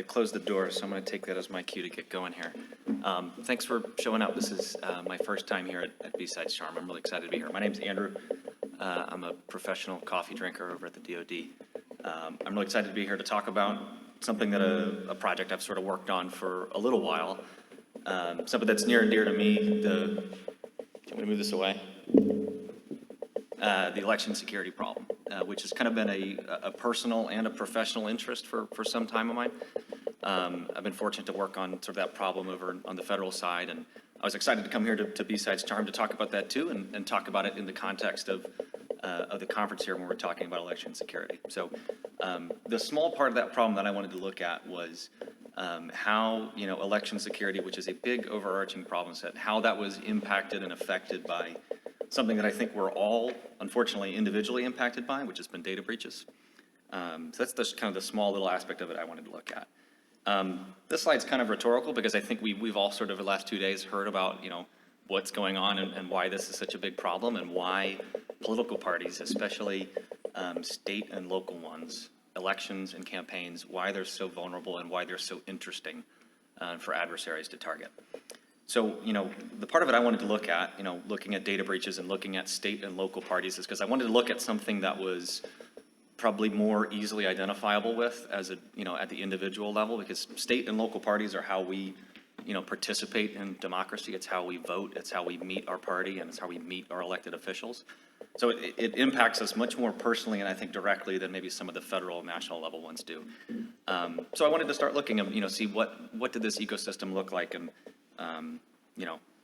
they closed the door, so I'm going to take that as my cue to get going here. Thanks for showing up. This is my first time here at BSidesCharm. I'm really excited to be here. My name's Andrew. I'm a professional coffee drinker over at the DoD. I'm really excited to be here to talk about something that a project I've sort of worked on for a little while. Something that's near and dear to me. Can we move this away? The election security problem, which has kind of been a personal and a professional interest for some time of mine. I've been fortunate to work on sort of that problem over on the federal side, and I was excited to come here to BSidesCharm to talk about that too, and talk about it in the context of the conference here when we're talking about election security. So the small part of that problem that I wanted to look at was how election security, which is a big overarching problem set, how that was impacted and affected by something that I think we're all, unfortunately, individually impacted by, which has been data breaches. So that's just kind of the small little aspect of it I wanted to look at. This slide's kind of rhetorical because I think we've all sort of the last 2 days heard about what's going on and why this is such a big problem and why political parties, especially state and local ones, elections and campaigns, why they're so vulnerable and why they're so interesting for adversaries to target. So, the part of it I wanted to look at, looking at data breaches and looking at state and local parties is because I wanted to look at something that was probably more easily identifiable with as at the individual level, because state and local parties are how we, participate in democracy. It's how we vote. It's how we meet our party, and it's how we meet our elected officials. So it impacts us much more personally and I think directly than maybe some of the federal and national level ones do. So I wanted to start looking and, see what did this ecosystem look like, and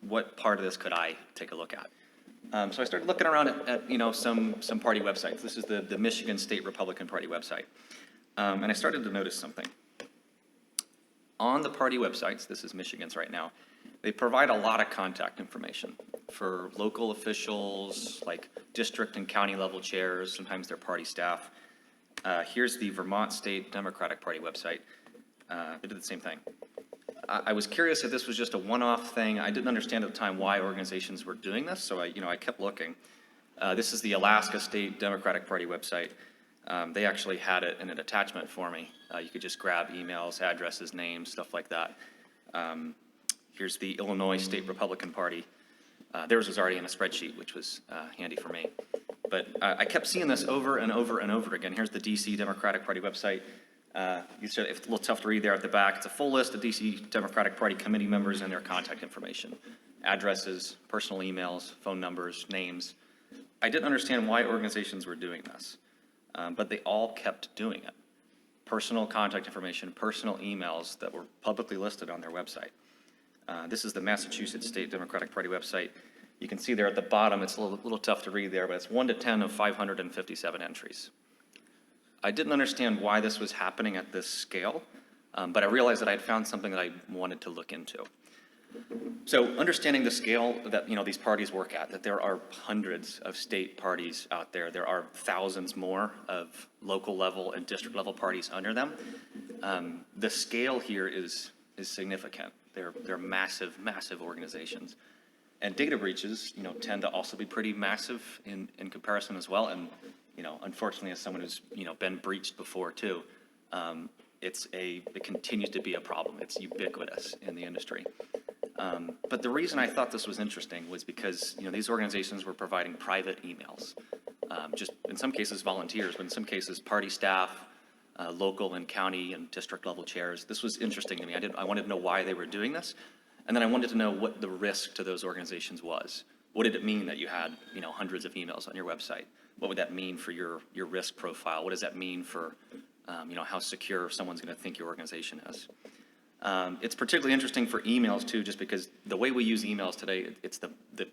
what part of this could I take a look at? So I started looking around at some party websites. This is the Michigan State Republican Party website. And I started to notice something. On the party websites, this is Michigan's right now, they provide a lot of contact information for local officials, like district and county level chairs, sometimes their party staff. Here's the Vermont State Democratic Party website. They did the same thing. I was curious if this was just a one-off thing. I didn't understand at the time why organizations were doing this, so I kept looking. This is the Alaska State Democratic Party website. They actually had it in an attachment for me. You could just grab emails, addresses, names, stuff like that. Here's the Illinois State Republican Party. Theirs was already in a spreadsheet, which was handy for me. But I kept seeing this over and over and over again. Here's the DC Democratic Party website. It's a little tough to read there at the back. It's a full list of DC Democratic Party committee members and their contact information. Addresses, personal emails, phone numbers, names. I didn't understand why organizations were doing this, but they all kept doing it. Personal contact information, personal emails that were publicly listed on their website. This is the Massachusetts State Democratic Party website. You can see there at the bottom, it's a little tough to read there, but it's 1 to 10 of 557 entries. I didn't understand why this was happening at this scale, but I realized that I had found something that I wanted to look into. So understanding the scale that these parties work at, that there are hundreds of state parties out there, there are thousands more of local level and district level parties under them. The scale here is significant. They're massive, massive organizations. And data breaches, tend to also be pretty massive in comparison as well. And unfortunately, as someone who's been breached before too, it continues to be a problem. It's ubiquitous in the industry. But the reason I thought this was interesting was because these organizations were providing private emails, just in some cases volunteers, but in some cases party staff, local and county and district level chairs. This was interesting to me. I wanted to know why they were doing this, and then I wanted to know what the risk to those organizations was. What did it mean that you had hundreds of emails on your website? What would that mean for your risk profile? What does that mean for how secure someone's going to think your organization is? It's particularly interesting for emails too, just because the way we use emails today, it's the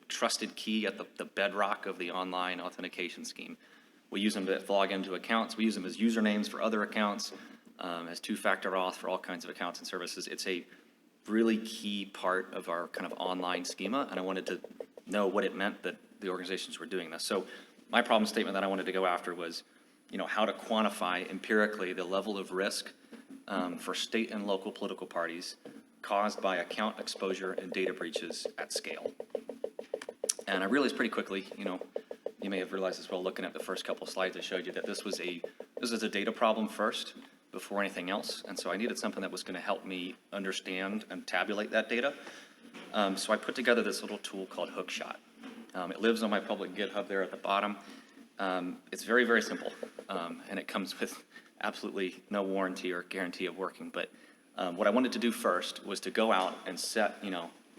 trusted key at the bedrock of the online authentication scheme. We use them to log into accounts. We use them as usernames for other accounts, as two-factor auth for all kinds of accounts and services. It's a really key part of our kind of online schema, and I wanted to know what it meant that the organizations were doing this. So my problem statement that I wanted to go after was, how to quantify empirically the level of risk for state and local political parties caused by account exposure and data breaches at scale. And I realized pretty quickly, you may have realized as well looking at the first couple of slides I showed you that this was a data problem first. before anything else. And so I needed something that was going to help me understand and tabulate that data. So I put together this little tool called Hookshot. It lives on my public GitHub there at the bottom. It's very, very simple, and it comes with absolutely no warranty or guarantee of working. But what I wanted to do first was to go out and set,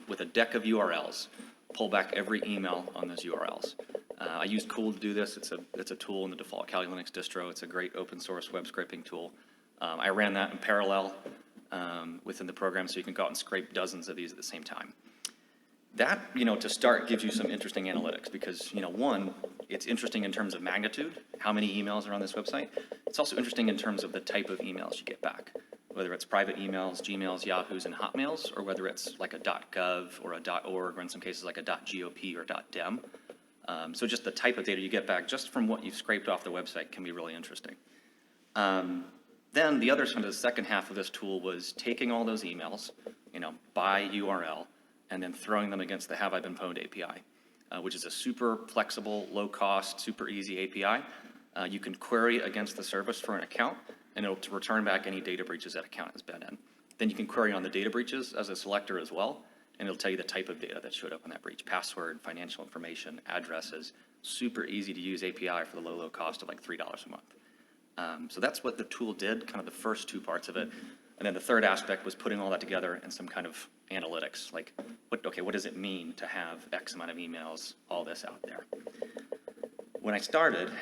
with a deck of URLs, pull back every email on those URLs. I use Cool to do this. It's a tool in the default Kali Linux distro. It's a great open source web scraping tool. I ran that in parallel within the program, so you can go out and scrape dozens of these at the same time. That, to start, gives you some interesting analytics because, one, it's interesting in terms of magnitude, how many emails are on this website. It's also interesting in terms of the type of emails you get back, whether it's private emails, Gmails, Yahoos, and Hotmails, or whether it's like a .gov or a .org, or in some cases like a .gop or .dem. So just the type of data you get back just from what you've scraped off the website can be really interesting. Then the other the second half of this tool was taking all those emails, by URL, and then throwing them against the Have I Been Pwned API, which is a super flexible, low cost, super easy API. You can query against the service for an account, and it'll return back any data breaches that account has been in. Then you can query on the data breaches as a selector as well, and it'll tell you the type of data that showed up in that breach: password, financial information, addresses. Super easy to use API for the low cost of like $3 a month. So that's what the tool did, kind of the first two parts of it. And then the third aspect was putting all that together in some kind of analytics, like, what does it mean to have X amount of emails, all this out there? When I started,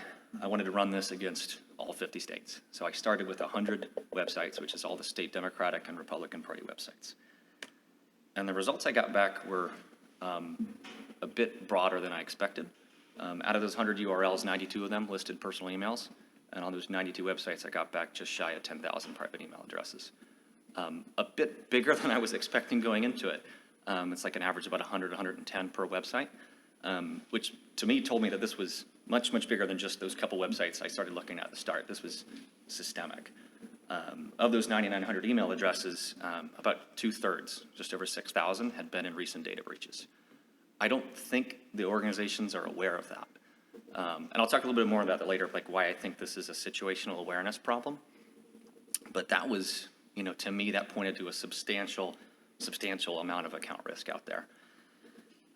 I wanted to run this against all 50 states. So I started with 100 websites, which is all the state Democratic and Republican Party websites. And the results I got back were a bit broader than I expected. Out of those 100 URLs, 92 of them listed personal emails. And on those 92 websites, I got back just shy of 10,000 private email addresses. A bit bigger than I was expecting going into it. It's like an average of about 100, 110 per website, which to me told me that this was much, much bigger than just those couple websites I started looking at the start. This was systemic. Of those 9,900 email addresses, about 2/3, just over 6,000, had been in recent data breaches. I don't think the organizations are aware of that. And I'll talk a little bit more about that later, like why I think this is a situational awareness problem. But that was, to me, that pointed to a substantial amount of account risk out there.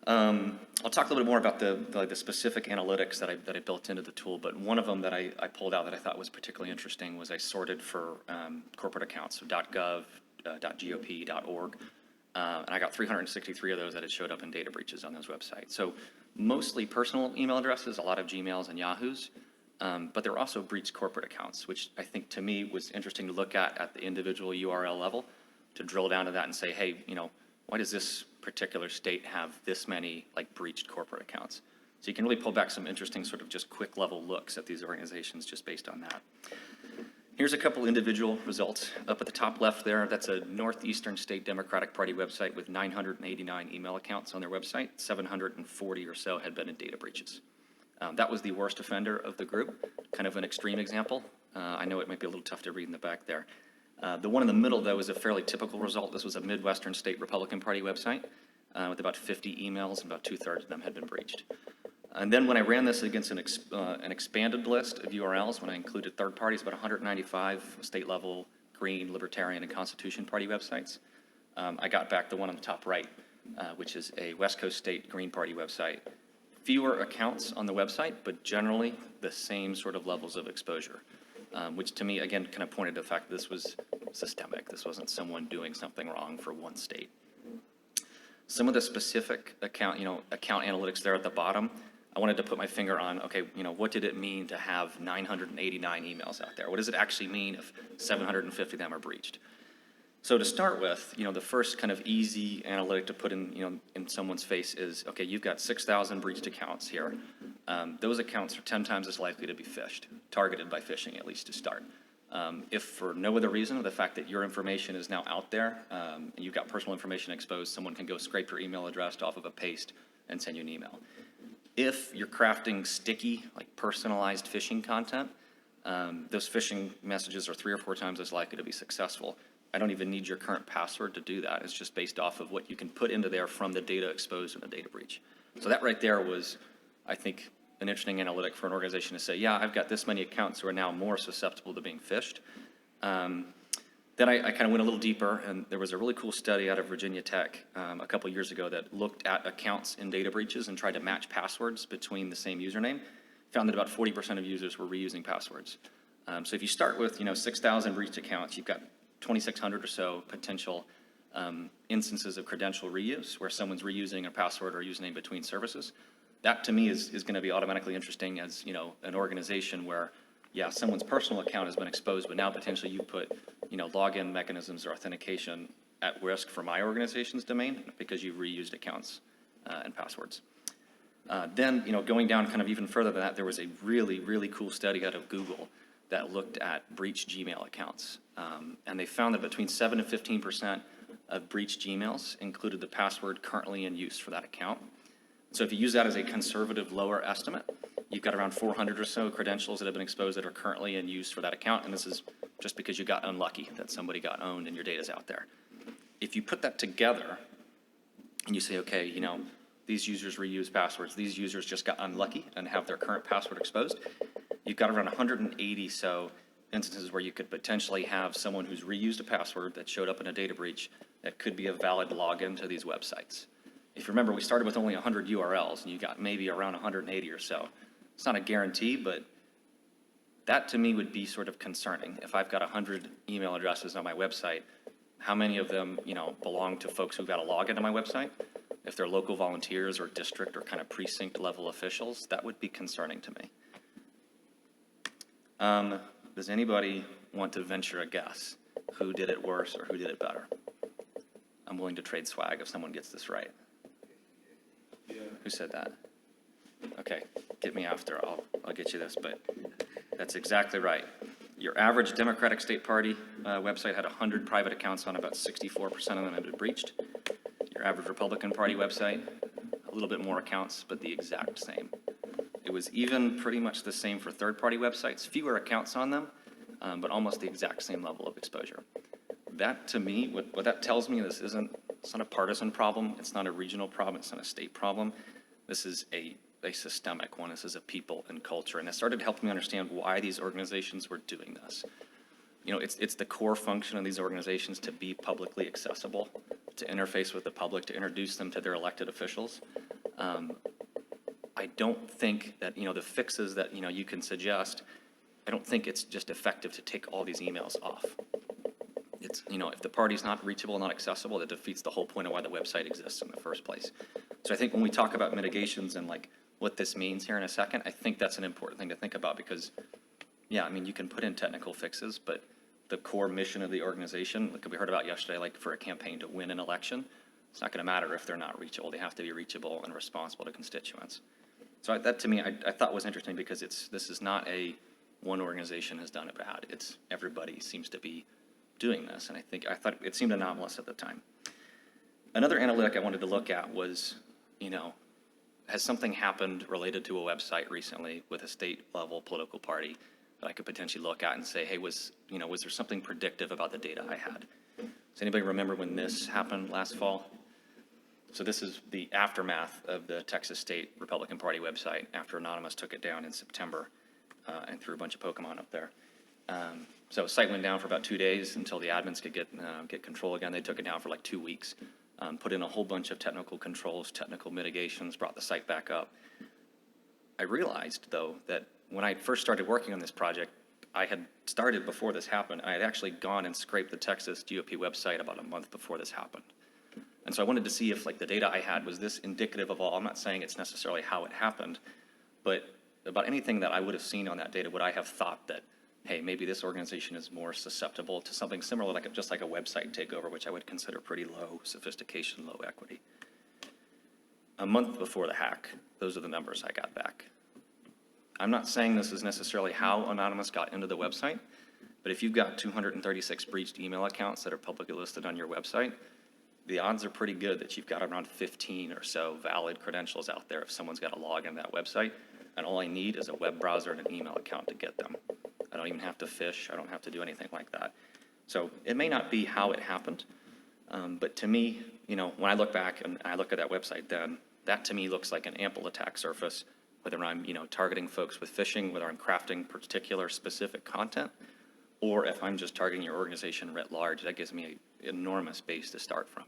I'll talk a little bit more about the specific analytics that I built into the tool, but one of them that I pulled out that I thought was particularly interesting was I sorted for corporate accounts, so .gov, .gop, .org, and I got 363 of those that had showed up in data breaches on those websites. So mostly personal email addresses, a lot of Gmails and Yahoos, but there were also breached corporate accounts, which I think to me was interesting to look at the individual URL level, to drill down to that and say, hey, why does this particular state have this many breached corporate accounts? So you can really pull back some interesting sort of just quick level looks at these organizations just based on that. Here's a couple individual results. Up at the top left there, that's a Northeastern State Democratic Party website with 989 email accounts on their website. 740 or so had been in data breaches. That was the worst offender of the group, kind of an extreme example. I know it might be a little tough to read in the back there. The one in the middle, though, is a fairly typical result. This was a Midwestern State Republican Party website with about 50 emails, and about 2/3 of them had been breached. And then when I ran this against an expanded list of URLs, when I included third parties, about 195 state-level Green, Libertarian, and Constitution Party websites, I got back the one on the top right, which is a West Coast State Green Party website. Fewer accounts on the website, but generally the same sort of levels of exposure, which to me, again, kind of pointed to the fact that this was systemic. This wasn't someone doing something wrong for one state. Some of the specific account analytics there at the bottom, I wanted to put my finger on, okay, what did it mean to have 989 emails out there? What does it actually mean if 750 of them are breached? So to start with, the first kind of easy analytic to put in someone's face is, okay, you've got 6,000 breached accounts here. Those accounts are 10 times as likely to be phished, targeted by phishing, at least to start. If for no other reason, the fact that your information is now out there, and you've got personal information exposed, someone can go scrape your email address off of a paste and send you an email. If you're crafting sticky, personalized phishing content, those phishing messages are 3 or 4 times as likely to be successful. I don't even need your current password to do that. It's just based off of what you can put into there from the data exposed in a data breach. So that right there was, I think, an interesting analytic for an organization to say, yeah, I've got this many accounts who are now more susceptible to being phished. Then I kind of went a little deeper, and there was a really cool study out of Virginia Tech a couple years ago that looked at accounts in data breaches and tried to match passwords between the same username. Found that about 40% of users were reusing passwords. So if you start with 6,000 breached accounts, you've got 2,600 or so potential instances of credential reuse where someone's reusing a password or username between services. That to me is going to be automatically interesting as an organization where, yeah, someone's personal account has been exposed, but now potentially you put login mechanisms or authentication at risk for my organization's domain because you've reused accounts and passwords. Then going down kind of even further than that, there was a really, really cool study out of Google that looked at breached Gmail accounts. And they found that between 7 and 15% of breached Gmails included the password currently in use for that account. So if you use that as a conservative lower estimate, you've got around 400 or so credentials that have been exposed that are currently in use for that account. And this is just because you got unlucky that somebody got owned and your data's out there. If you put that together and you say, okay, these users reuse passwords, these users just got unlucky and have their current password exposed, you've got around 180 so instances where you could potentially have someone who's reused a password that showed up in a data breach that could be a valid login to these websites. If you remember, we started with only 100 URLs and you got maybe around 180 or so. It's not a guarantee, but that to me would be sort of concerning. If I've got 100 email addresses on my website, how many of them, belong to folks who've got a login to my website? If they're local volunteers or district or kind of precinct level officials, that would be concerning to me. Does anybody want to venture a guess who did it worse or who did it better? I'm willing to trade swag if someone gets this right. Yeah. Who said that? Okay, get me after. I'll get you this, but that's exactly right. Your average Democratic State Party website had 100 private accounts on, about 64% of them had been breached. Your average Republican Party website, a little bit more accounts, but the exact same. It was even pretty much the same for third-party websites, fewer accounts on them, but almost the exact same level of exposure. That, to me, what that tells me, it's not a partisan problem, it's not a regional problem, it's not a state problem. This is a systemic one. This is a people and culture, and it started helping me understand why these organizations were doing this. It's the core function of these organizations to be publicly accessible, to interface with the public, to introduce them to their elected officials. I don't think that, the fixes that, you can suggest, I don't think it's just effective to take all these emails off. It's, if the party's not reachable, not accessible, that defeats the whole point of why the website exists in the first place. So I think when we talk about mitigations and what this means here in a second, I think that's an important thing to think about because, yeah, you can put in technical fixes, but the core mission of the organization, like we heard about yesterday, for a campaign to win an election, it's not going to matter if they're not reachable. They have to be reachable and responsible to constituents. So that to me, I thought was interesting because this is not one organization has done it bad. It's everybody seems to be doing this, and I thought it seemed anomalous at the time. Another analytic I wanted to look at was, has something happened related to a website recently with a state level political party that I could potentially look at and say, hey, was there something predictive about the data I had? Does anybody remember when this happened last fall? So this is the aftermath of the Texas State Republican Party website after Anonymous took it down in September and threw a bunch of Pokemon up there. So the site went down for about 2 days until the admins could get control again. They took it down for 2 weeks, put in a whole bunch of technical controls, technical mitigations, brought the site back up. I realized, though, that when I first started working on this project, I had started before this happened. I had actually gone and scraped the Texas GOP website about a month before this happened. And so I wanted to see if the data I had, was this indicative of all? I'm not saying it's necessarily how it happened, but about anything that I would have seen on that data, would I have thought that, hey, maybe this organization is more susceptible to something similar, just like a website takeover, which I would consider pretty low sophistication, low equity. A month before the hack, those are the numbers I got back. I'm not saying this is necessarily how Anonymous got into the website, but if you've got 236 breached email accounts that are publicly listed on your website, the odds are pretty good that you've got around 15 or so valid credentials out there if someone's got to log in that website, and all I need is a web browser and an email account to get them. I don't even have to phish. I don't have to do anything like that. So it may not be how it happened, but to me, when I look back and I look at that website then, that to me looks like an ample attack surface, whether I'm, targeting folks with phishing, whether I'm crafting particular specific content, or if I'm just targeting your organization writ large, that gives me an enormous base to start from.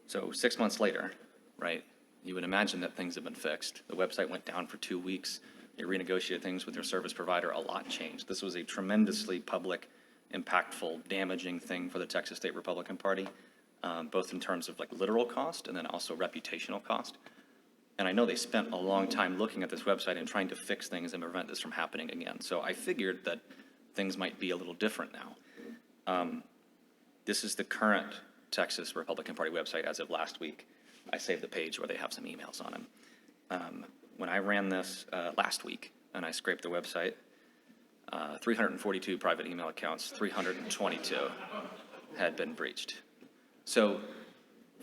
So 6 months later, right, you would imagine that things have been fixed. The website went down for 2 weeks. You renegotiated things with your service provider. A lot changed. This was a tremendously public, impactful, damaging thing for the Texas State Republican Party, both in terms of like literal cost and then also reputational cost. And I know they spent a long time looking at this website and trying to fix things and prevent this from happening again. So I figured that things might be a little different now. This is the current Texas Republican Party website as of last week. I saved the page where they have some emails on them. When I ran this last week and I scraped the website, 342 private email accounts, 322 had been breached. So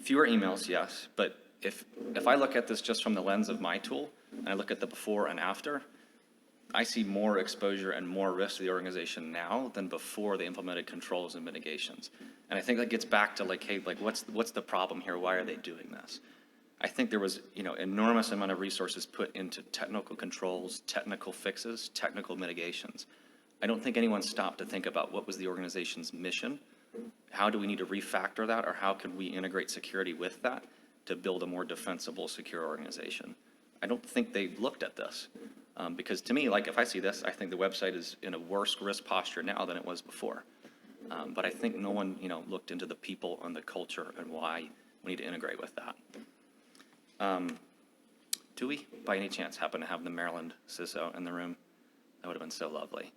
fewer emails, yes, but if I look at this just from the lens of my tool, and I look at the before and after, I see more exposure and more risk to the organization now than before they implemented controls and mitigations. And I think that gets back to like, hey, like what's the problem here? Why are they doing this? I think there was, enormous amount of resources put into technical controls, technical fixes, technical mitigations. I don't think anyone stopped to think about what was the organization's mission. How do we need to refactor that, or how can we integrate security with that to build a more defensible, secure organization? I don't think they looked at this. Because to me, like if I see this, I think the website is in a worse risk posture now than it was before. But I think no one, looked into the people and the culture and why we need to integrate with that. Do we, by any chance, happen to have the Maryland CISO in the room? That would have been so lovely.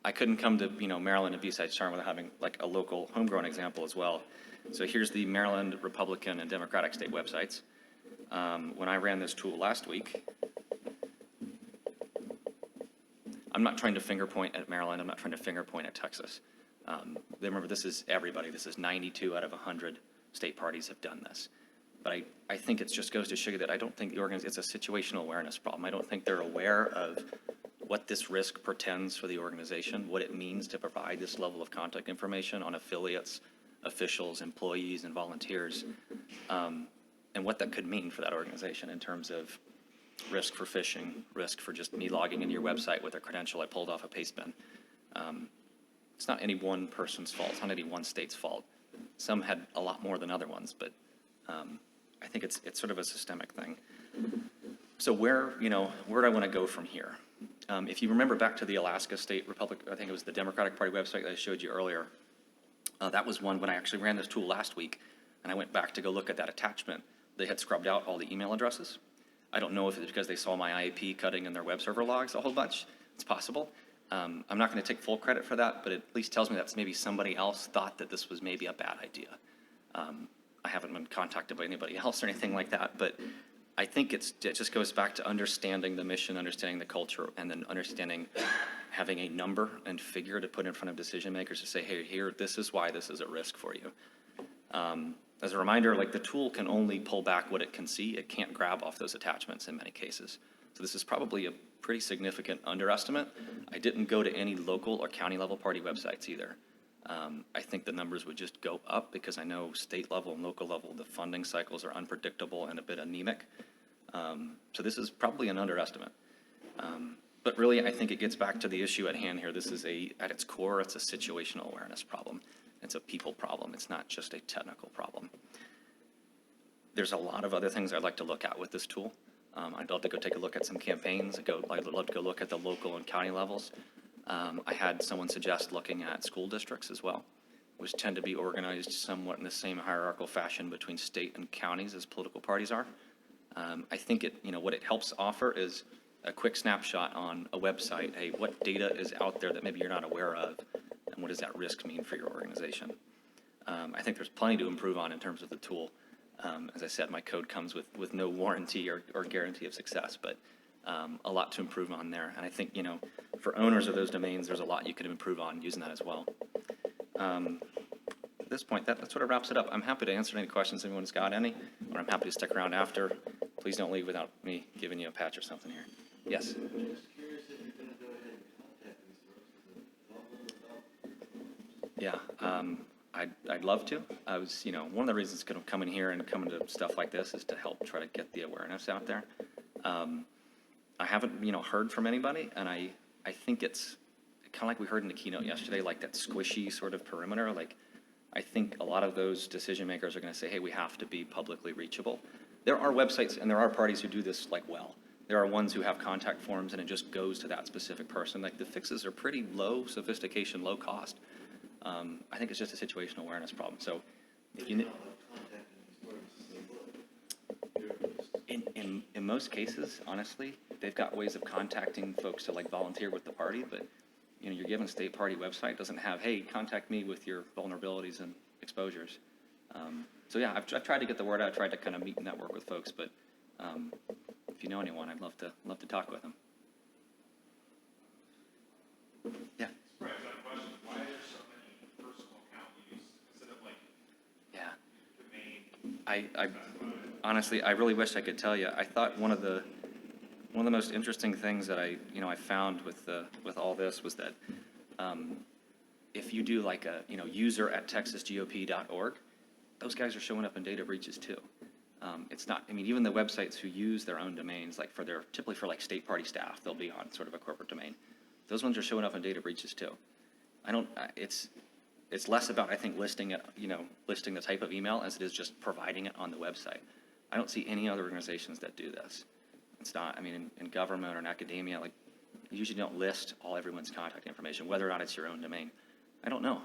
I couldn't come to, Maryland and BSidesCharm without having like a local homegrown example as well. So here's the Maryland Republican and Democratic state websites. When I ran this tool last week, I'm not trying to finger point at Maryland. I'm not trying to finger point at Texas. Remember, this is everybody. This is 92 out of 100 state parties have done this. But I think it just goes to show you that I don't think it's a situational awareness problem. I don't think they're aware of what this risk portends for the organization, what it means to provide this level of contact information on affiliates, officials, employees, and volunteers, and what that could mean for that organization in terms of risk for phishing, risk for just me logging into your website with a credential I pulled off a paste bin. It's not any one person's fault. It's not any one state's fault. Some had a lot more than other ones, but I think it's sort of a systemic thing. So where do I want to go from here? If you remember back to the Alaska State Republic, I think it was the Democratic Party website that I showed you earlier. That was one when I actually ran this tool last week, and I went back to go look at that attachment. They had scrubbed out all the email addresses. I don't know if it's because they saw my IAP cutting in their web server logs a whole bunch. It's possible. I'm not going to take full credit for that, but it at least tells me that maybe somebody else thought that this was maybe a bad idea. I haven't been contacted by anybody else or anything like that, but I think it just goes back to understanding the mission, understanding the culture, and then understanding having a number and figure to put in front of decision makers to say, hey, here, this is why this is a risk for you. As a reminder, like the tool can only pull back what it can see. It can't grab off those attachments in many cases. So this is probably a pretty significant underestimate. I didn't go to any local or county level party websites either. I think the numbers would just go up because I know state level and local level, the funding cycles are unpredictable and a bit anemic. So this is probably an underestimate. But really, I think it gets back to the issue at hand here. This is at its core, it's a situational awareness problem. It's a people problem. It's not just a technical problem. There's a lot of other things I'd like to look at with this tool. I'd love to go take a look at some campaigns. I'd love to go look at the local and county levels. I had someone suggest looking at school districts as well, which tend to be organized somewhat in the same hierarchical fashion between state and counties as political parties are. I think what it helps offer is a quick snapshot on a website. Hey, what data is out there that maybe you're not aware of, and what does that risk mean for your organization? I think there's plenty to improve on in terms of the tool. As I said, my code comes with no warranty or guarantee of success, but a lot to improve on there. And I think, for owners of those domains, there's a lot you could improve on using that as well. At this point, that sort of wraps it up. I'm happy to answer any questions if anyone's got any, or I'm happy to stick around after. Please don't leave without me giving you a patch or something here. Yes? I'm just curious if you're going to go ahead and contact these folks. Yeah, I'd love to. I was, one of the reasons going to come in here and come into stuff like this is to help try to get the awareness out there. I haven't, heard from anybody, and I think it's kind of like we heard in the keynote yesterday, like that squishy sort of perimeter, like I think a lot of those decision makers are going to say, hey, we have to be publicly reachable. There are websites and there are parties who do this like well. There are ones who have contact forms and it just goes to that specific person. Like the fixes are pretty low sophistication, low cost. I think it's just a situational awareness problem. So if you, in most cases, honestly, they've got ways of contacting folks to like volunteer with the party, but you know, your given state party website doesn't have, hey, contact me with your vulnerabilities and exposures. So yeah, I've tried to get the word out. I've tried to kind of meet and network with folks, but if you know anyone, I'd love to talk with them. Yeah. Right, I've got a question. Why are there so many personal account use instead of like Yeah. domain? I honestly, I really wish I could tell you. I thought one of the most interesting things that I found with all this was that if you do like a user@texasgop.org, those guys are showing up in data breaches too. It's not, I mean, even the websites who use their own domains, like typically for like state party staff, they'll be on sort of a corporate domain. Those ones are showing up in data breaches too. It's less about, I think, listing it, listing the type of email as it is just providing it on the website. I don't see any other organizations that do this. It's not, I mean, in government or in academia, like, you usually don't list everyone's contact information, whether or not it's your own domain. I don't know.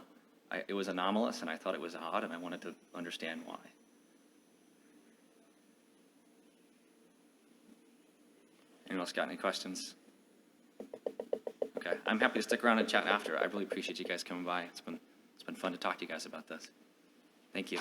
It was anomalous, and I thought it was odd, and I wanted to understand why. Anyone else got any questions? Okay, I'm happy to stick around and chat after. I really appreciate you guys coming by. It's been fun to talk to you guys about this. Thank you.